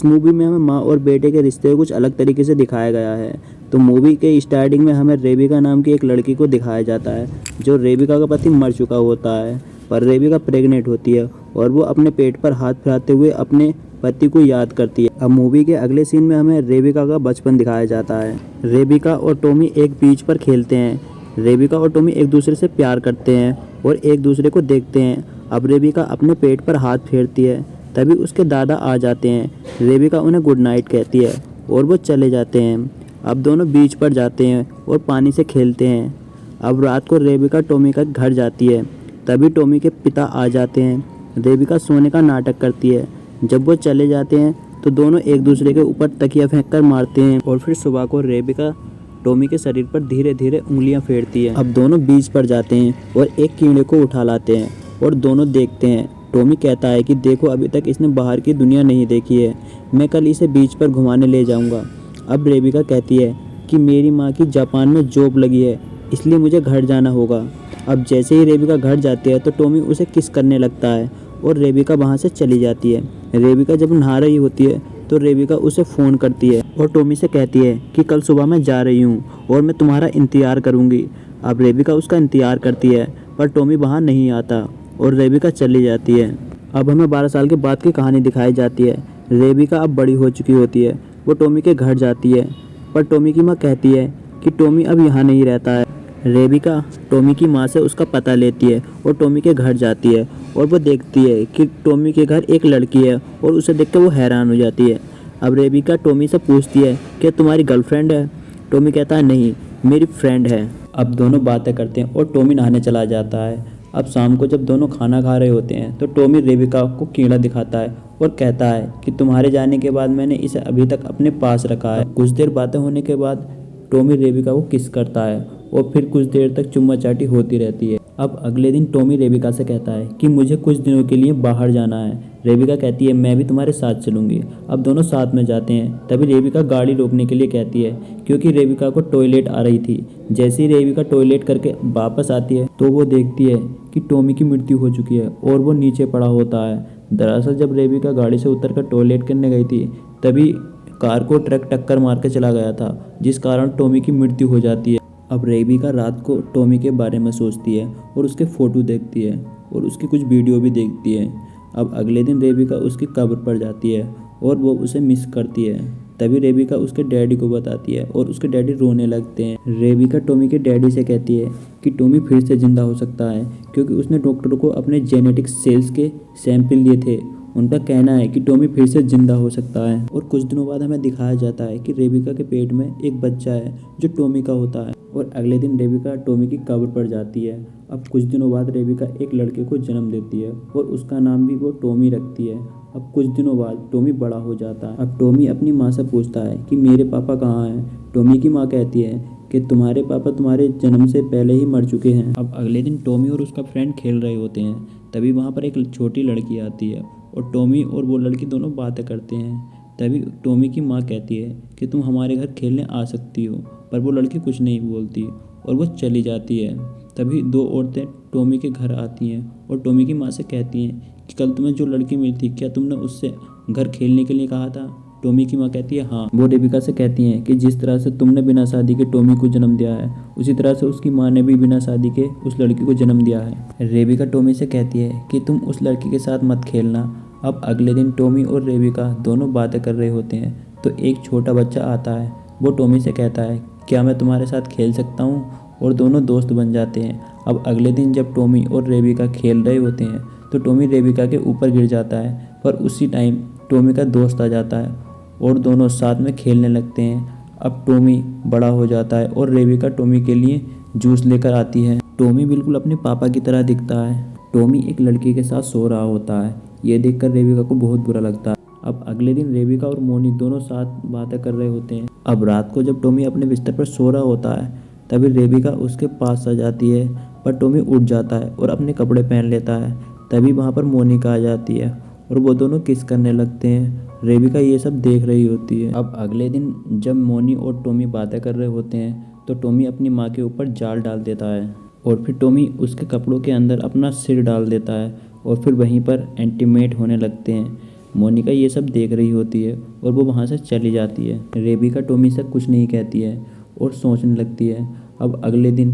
इस मूवी में हमें माँ और बेटे के रिश्ते को कुछ अलग तरीके से दिखाया गया है। तो मूवी के स्टार्टिंग में हमें रेबिका नाम की एक लड़की को दिखाया जाता है जो रेबिका का पति मर चुका होता है, पर रेबिका प्रेग्नेंट होती है और वो अपने पेट पर हाथ फिराते हुए अपने पति को याद करती है। अब मूवी के अगले सीन में हमें रेबिका का बचपन दिखाया जाता है। रेबिका और टॉमी एक बीच पर खेलते हैं। रेबिका और टॉमी एक दूसरे से प्यार करते हैं और एक दूसरे को देखते हैं। अब रेबिका अपने पेट पर हाथ फेरती है, तभी उसके दादा आ जाते हैं। रेबिका उन्हें गुड नाइट कहती है और वो चले जाते हैं। अब दोनों बीच पर जाते हैं और पानी से खेलते हैं। अब रात को रेबिका टॉमी का घर जाती है, तभी टॉमी के पिता आ जाते हैं। रेबिका सोने का नाटक करती है। जब वो चले जाते हैं तो दोनों एक दूसरे के ऊपर तकिया फेंक कर मारते हैं और फिर सुबह को रेबिका टॉमी के शरीर पर धीरे धीरे उंगलियां फेरती है। अब दोनों बीच पर जाते हैं और एक कीड़े को उठा लाते हैं और दोनों देखते हैं। टॉमी कहता है कि देखो, अभी तक इसने बाहर की दुनिया नहीं देखी है, मैं कल इसे बीच पर घुमाने ले जाऊंगा। अब रेबिका कहती है कि मेरी माँ की जापान में जॉब लगी है, इसलिए मुझे घर जाना होगा। अब जैसे ही रेबिका घर जाती है तो टॉमी उसे किस करने लगता है और रेबिका वहाँ से चली जाती है। रेबिका जब नहा रही होती है तो रेबिका उसे फ़ोन करती है और टॉमी से कहती है कि कल सुबह मैं जा रही हूँ और मैं तुम्हारा इंतज़ार करूँगी। अब रेबिका उसका इंतज़ार करती है पर टॉमी वहाँ नहीं आता और रेबिका चली जाती है। अब हमें 12 साल के बाद की कहानी दिखाई जाती है। रेबिका अब बड़ी हो चुकी होती है। वो टॉमी के घर जाती है, पर टॉमी की माँ कहती है कि टॉमी अब यहाँ नहीं रहता है। रेबिका टॉमी की माँ से उसका पता लेती है और टॉमी के घर जाती है और वो देखती है कि टॉमी के घर एक लड़की है और उसे देखकर वो हैरान हो जाती है। अब रेबिका टॉमी से पूछती है कि तुम्हारी गर्लफ्रेंड है? टॉमी कहता है नहीं, मेरी फ्रेंड है। अब दोनों बातें करते हैं और टॉमी नहाने चला जाता है। अब शाम को जब दोनों खाना खा रहे होते हैं तो टॉमी रेबिका को कीड़ा दिखाता है और कहता है कि तुम्हारे जाने के बाद मैंने इसे अभी तक अपने पास रखा है। कुछ देर बातें होने के बाद टॉमी रेबिका को किस करता है और फिर कुछ देर तक चुम्मा चाटी होती रहती है। अब अगले दिन टॉमी रेबिका से कहता है कि मुझे कुछ दिनों के लिए बाहर जाना है। रेबिका कहती है मैं भी तुम्हारे साथ चलूंगी। अब दोनों साथ में जाते हैं। तभी रेबिका गाड़ी रोकने के लिए कहती है क्योंकि रेबिका को टॉयलेट आ रही थी। जैसे ही रेबिका टॉयलेट करके वापस आती है तो वो देखती है कि टॉमी की मृत्यु हो चुकी है और वो नीचे पड़ा होता है। दरअसल जब रेबिका गाड़ी से उतरकर टॉयलेट करने गई थी तभी कार को ट्रक टक्कर मार के चला गया था, जिस कारण टॉमी की मृत्यु हो जाती है। अब रेबिका रात को टॉमी के बारे में सोचती है और उसके फ़ोटो देखती है और उसकी कुछ वीडियो भी देखती है। अब अगले दिन रेबिका उसकी कब्र पर जाती है और वो उसे मिस करती है। तभी रेबिका उसके डैडी को बताती है और उसके डैडी रोने लगते हैं। रेबिका टॉमी के डैडी से कहती है कि टॉमी फिर से ज़िंदा हो सकता है क्योंकि उसने डॉक्टर को अपने जेनेटिक सेल्स के सैंपल लिए थे। उनका कहना है कि टॉमी फिर से जिंदा हो सकता है। और कुछ दिनों बाद हमें दिखाया जाता है कि रेबिका के पेट में एक बच्चा है जो टॉमी का होता है। और अगले दिन रेबिका टॉमी की कब्र पर जाती है। अब कुछ दिनों बाद रेबिका एक लड़के को जन्म देती है और उसका नाम भी वो टॉमी रखती है। अब कुछ दिनों बाद टॉमी बड़ा हो जाता है। अब टॉमी अपनी माँ से पूछता है कि मेरे पापा कहाँ हैं। टॉमी की माँ कहती है कि तुम्हारे पापा तुम्हारे जन्म से पहले ही मर चुके हैं। अब अगले दिन टॉमी और उसका फ्रेंड खेल रहे होते हैं, तभी वहाँ पर एक छोटी लड़की आती है और टॉमी और वो लड़की दोनों बातें करते हैं। तभी टॉमी की माँ कहती है कि तुम हमारे घर खेलने आ सकती हो, पर वो लड़की कुछ नहीं बोलती और वो चली जाती है। तभी दो औरतें टॉमी के घर आती हैं और टॉमी की माँ से कहती हैं कि कल तुम्हें जो लड़की मिली थी, क्या तुमने उससे घर खेलने के लिए कहा था? टॉमी की माँ कहती है हाँ। वो रेबिका से कहती हैं कि जिस तरह से तुमने बिना शादी के टॉमी को जन्म दिया है, उसी तरह से उसकी माँ ने भी बिना शादी के उस लड़की को जन्म दिया है। रेबिका टॉमी से कहती है कि तुम उस लड़की के साथ मत खेलना। अब अगले दिन टॉमी और रेबिका दोनों बातें कर रहे होते हैं तो एक छोटा बच्चा आता है। वो टॉमी से कहता है क्या मैं तुम्हारे साथ खेल सकता हूँ, और दोनों दोस्त बन जाते हैं। अब अगले दिन जब टॉमी और रेबिका खेल रहे होते हैं तो टॉमी रेबिका के ऊपर गिर जाता है, पर उसी टाइम टॉमी का दोस्त आ जाता है और दोनों साथ में खेलने लगते हैं। अब टॉमी बड़ा हो जाता है और रेबिका टॉमी के लिए जूस लेकर आती है। टॉमी बिल्कुल अपने पापा की तरह दिखता है। टॉमी एक लड़की के साथ सो रहा होता है। ये देखकर रेबिका को बहुत बुरा लगता है। अब अगले दिन रेबिका और मोनी दोनों साथ बातें कर रहे होते हैं। अब रात को जब टॉमी अपने बिस्तर पर सो रहा होता है तभी रेबिका उसके पास आ जाती है, पर टॉमी उठ जाता है और अपने कपड़े पहन लेता है। तभी वहाँ पर मोनिका आ जाती है और वो दोनों किस करने लगते हैं। रेबिका ये सब देख रही होती है। अब अगले दिन जब मोनी और टॉमी बातें कर रहे होते हैं तो टॉमी अपनी माँ के ऊपर जाल डाल देता है और फिर टॉमी उसके कपड़ों के अंदर अपना सिर डाल देता है और फिर वहीं पर इंटीमेट होने लगते हैं। मोनिका ये सब देख रही होती है और वो वहाँ से चली जाती है। रेबिका टॉमी से कुछ नहीं कहती है और सोचने लगती है। अब अगले दिन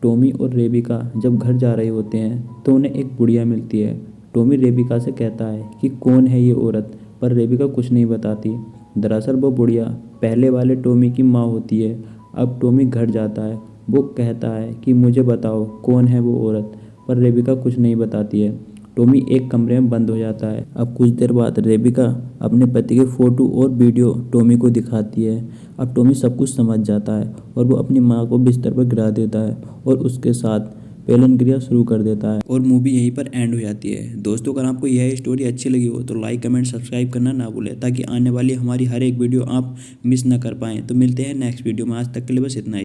टॉमी और रेबिका जब घर जा रहे होते हैं तो उन्हें एक बुढ़िया मिलती है। टॉमी रेबिका से कहता है कि कौन है ये औरत, पर रेबिका कुछ नहीं बताती। दरअसल वो बुढ़िया पहले वाले टॉमी की माँ होती है। अब टॉमी घर जाता है, वो कहता है कि मुझे बताओ कौन है वो औरत, पर रेबिका कुछ नहीं बताती है। टॉमी एक कमरे में बंद हो जाता है। अब कुछ देर बाद रेबिका अपने पति के फ़ोटो और वीडियो टॉमी को दिखाती है। अब टॉमी सब कुछ समझ जाता है और वो अपनी माँ को बिस्तर पर गिरा देता है और उसके साथ पेलन क्रिया शुरू कर देता है और मूवी यहीं पर एंड हो जाती है। दोस्तों, अगर आपको यह स्टोरी अच्छी लगी हो तो लाइक कमेंट सब्सक्राइब करना ना भूलें, ताकि आने वाली हमारी हर एक वीडियो आप मिस ना कर पाएँ। तो मिलते हैं नेक्स्ट वीडियो में, आज तक के लिए बस इतना ही।